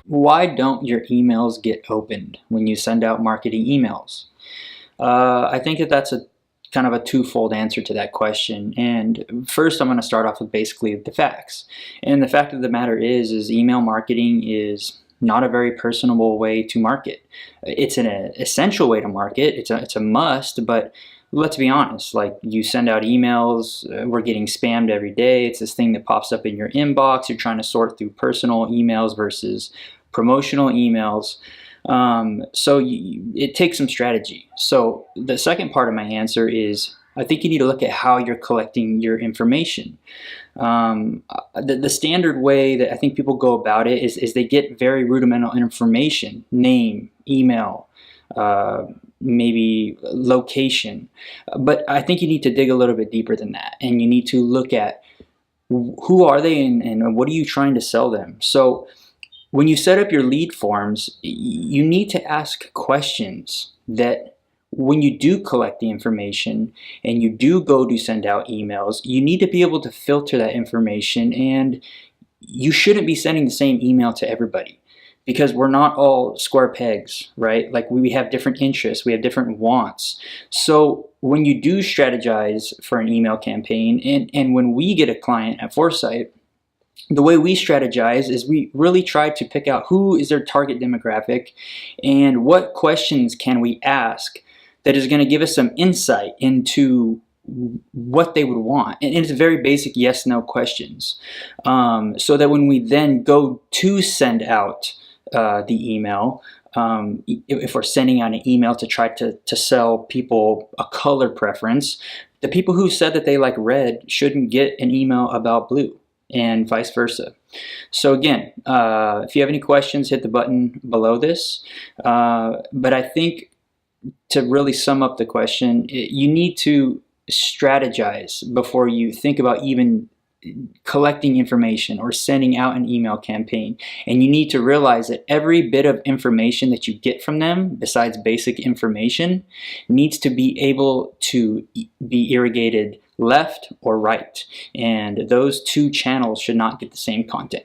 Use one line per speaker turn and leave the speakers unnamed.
Why don't your emails get opened when you send out marketing emails? I think that that's a kind of a twofold answer to that question. And first, I'm going to start off with basically the facts. And the fact of the matter is email marketing is not a very personable way to market. It's an essential way to market. It's a must, but let's be honest, like, you send out emails, we're getting spammed every day. It's this thing that pops up in your inbox. You're trying to sort through personal emails versus promotional emails. It takes some strategy. So the second part of my answer is, I think you need to look at how you're collecting your information. The standard way that I think people go about it is they get very rudimental information: name, email, maybe location. But I think you need to dig a little bit deeper than that, and you need to look at who are they and what are you trying to sell them. So when you set up your lead forms, you need to ask questions that, when you do collect the information and you do go to send out emails, you need to be able to filter that information, and you shouldn't be sending the same email to everybody, because we're not all square pegs, right? Like, we have different interests, we have different wants. So when you do strategize for an email campaign, and when we get a client at Foresight, the way we strategize is we really try to pick out who is their target demographic and what questions can we ask that is going to give us some insight into what they would want. And it's very basic yes/no questions, so that when we then go to send out the email, if we're sending out an email to try to sell people a color preference, the people who said that they like red shouldn't get an email about blue, and vice versa. So again, if you have any questions, hit the button below this. But I think, to really sum up the question, you need to strategize before you think about even collecting information or sending out an email campaign. And you need to realize that every bit of information that you get from them, besides basic information, needs to be able to be irrigated left or right. And those two channels should not get the same content.